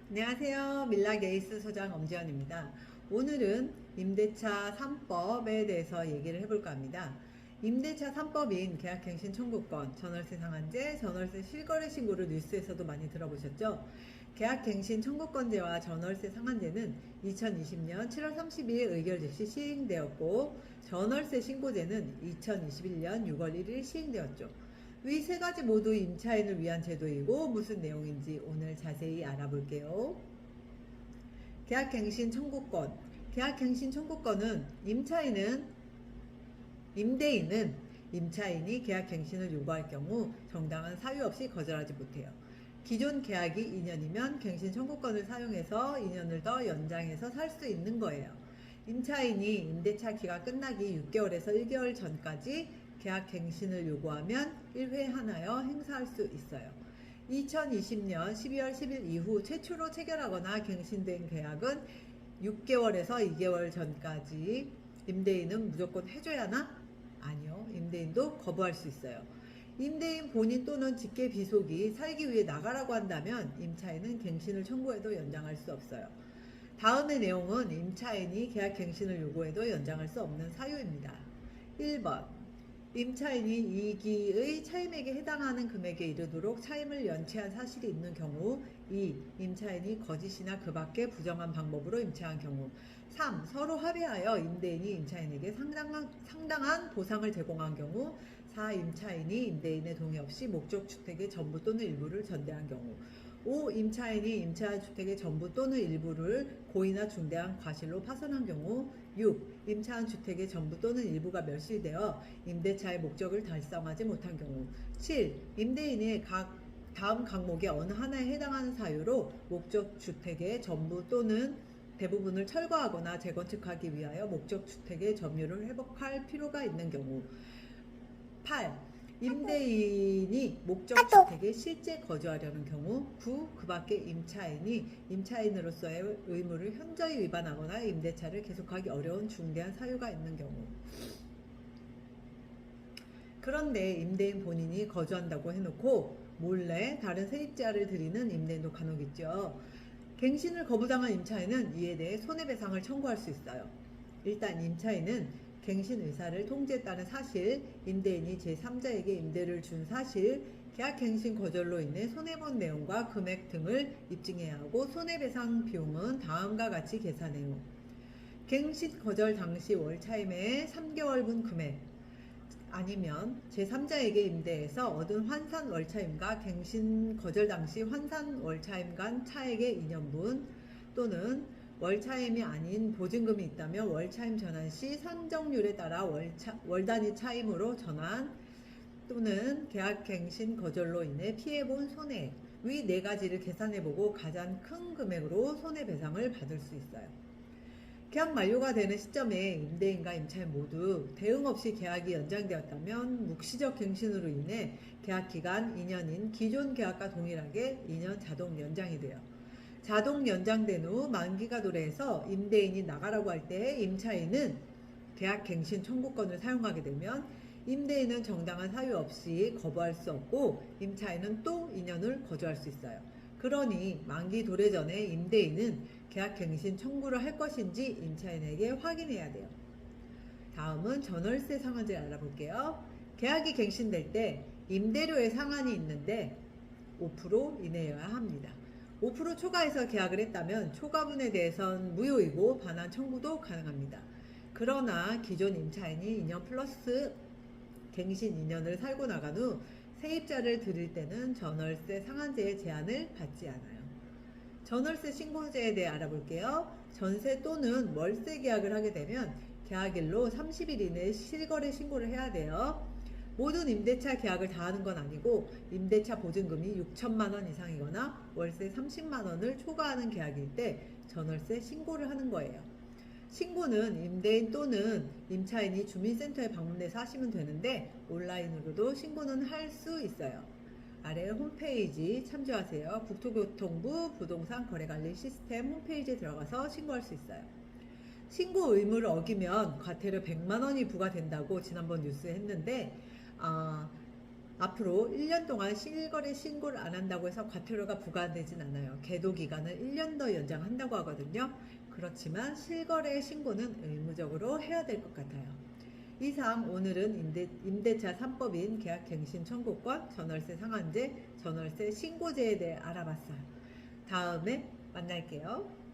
안녕하세요. 밀라게이스 소장 엄지연입니다. 오늘은 임대차 3법에 대해서 얘기를 해볼까 합니다. 임대차 3법인 계약갱신 청구권, 전월세 상한제, 전월세 실거래 신고를 뉴스에서도 많이 들어보셨죠? 계약갱신 청구권제와 전월세 상한제는 2020년 7월 30일 의결 즉시 시행되었고, 전월세 신고제는 2021년 6월 1일 시행되었죠. 위 세 가지 모두 임차인을 위한 제도이고 무슨 내용인지 오늘 자세히 알아볼게요. 계약갱신 청구권. 계약갱신 청구권은 임대인은 임차인이 계약갱신을 요구할 경우 정당한 사유 없이 거절하지 못해요. 기존 계약이 2년이면 갱신 청구권을 사용해서 2년을 더 연장해서 살 수 있는 거예요. 임차인이 임대차 기간 끝나기 6개월에서 1개월 전까지 계약 갱신을 요구하면 1회 하나여 행사할 수 있어요. 2020년 12월 10일 이후 최초로 체결하거나 갱신된 계약은 6개월에서 2개월 전까지 임대인은 무조건 해줘야 하나? 아니요. 임대인도 거부할 수 있어요. 임대인 본인 또는 직계 비속이 살기 위해 나가라고 한다면 임차인은 갱신을 청구해도 연장할 수 없어요. 다음의 내용은 임차인이 계약 갱신을 요구해도 연장할 수 없는 사유입니다. 1번 임차인이 이익의 차임액에 해당하는 금액에 이르도록 차임을 연체한 사실이 있는 경우. 2. 임차인이 거짓이나 그 밖의 부정한 방법으로 임차한 경우. 3. 서로 합의하여 임대인이 임차인에게 상당한 보상을 제공한 경우. 4. 임차인이 임대인의 동의 없이 목적주택의 전부 또는 일부를 전대한 경우. 5. 임차인이 임차한 주택의 전부 또는 일부를 고의나 중대한 과실로 파손한 경우. 6. 임차한 주택의 전부 또는 일부가 멸실되어 임대차의 목적을 달성하지 못한 경우. 7. 임대인이 다음 항목의 어느 하나에 해당하는 사유로 목적주택의 전부 또는 대부분을 철거하거나 재건축하기 위하여 목적주택의 점유를 회복할 필요가 있는 경우. 8. 임대인이 목적주택에 실제 거주하려는 경우. 9. 그 밖에 임차인이 임차인으로서의 의무를 현저히 위반하거나 임대차를 계속하기 어려운 중대한 사유가 있는 경우. 그런데 임대인 본인이 거주한다고 해놓고 몰래 다른 세입자를 들이는 임대인도 간혹 있죠. 갱신을 거부당한 임차인은 이에 대해 손해배상을 청구할 수 있어요. 일단 임차인은 갱신 의사를 통지했다는 사실, 임대인이 제3자에게 임대를 준 사실, 계약 갱신 거절로 인해 손해본 내용과 금액 등을 입증해야 하고 손해배상 비용은 다음과 같이 계산해요. 갱신 거절 당시 월차임의 3개월분 금액, 아니면 제3자에게 임대해서 얻은 환산 월차임과 갱신 거절 당시 환산 월차임 간 차액의 2년분, 또는 월차임이 아닌 보증금이 있다면 월차임 전환 시 산정률에 따라 월 단위 차임으로 전환, 또는 계약갱신 거절로 인해 피해본 손해, 위 네 가지를 계산해보고 가장 큰 금액으로 손해배상을 받을 수 있어요. 계약 만료가 되는 시점에 임대인과 임차인 모두 대응 없이 계약이 연장되었다면 묵시적 갱신으로 인해 계약기간 2년인 기존 계약과 동일하게 2년 자동 연장이 돼요. 자동 연장된 후 만기가 도래해서 임대인이 나가라고 할 때 임차인은 계약갱신 청구권을 사용하게 되면 임대인은 정당한 사유 없이 거부할 수 없고 임차인은 또 2년을 거주할 수 있어요. 그러니 만기 도래 전에 임대인은 계약갱신 청구를 할 것인지 임차인에게 확인해야 돼요. 다음은 전월세 상한제를 알아볼게요. 계약이 갱신될 때 임대료의 상한이 있는데 5% 이내여야 합니다. 5% 초과해서 계약을 했다면 초과분에 대해선 무효이고 반환 청구도 가능합니다. 그러나 기존 임차인이 2년 플러스 갱신 2년을 살고 나간 후 세입자를 들일 때는 전월세 상한제의 제한을 받지 않아요. 전월세 신고제에 대해 알아볼게요. 전세 또는 월세 계약을 하게 되면 계약일로 30일 이내에 실거래 신고를 해야 돼요. 모든 임대차 계약을 다 하는 건 아니고 임대차 보증금이 6천만 원 이상이거나 월세 30만 원을 초과하는 계약일 때 전월세 신고를 하는 거예요. 신고는 임대인 또는 임차인이 주민센터에 방문해서 하시면 되는데 온라인으로도 신고는 할 수 있어요. 아래 홈페이지 참조하세요. 국토교통부 부동산 거래관리 시스템 홈페이지에 들어가서 신고할 수 있어요. 신고 의무를 어기면 과태료 100만 원이 부과된다고 지난번 뉴스에 했는데 앞으로 1년 동안 실거래 신고를 안 한다고 해서 과태료가 부과되진 않아요. 계도 기간을 1년 더 연장한다고 하거든요. 그렇지만 실거래 신고는 의무적으로 해야 될 것 같아요. 이상 오늘은 임대차 3법인 계약갱신 청구권, 전월세 상한제, 전월세 신고제에 대해 알아봤어요. 다음에 만날게요.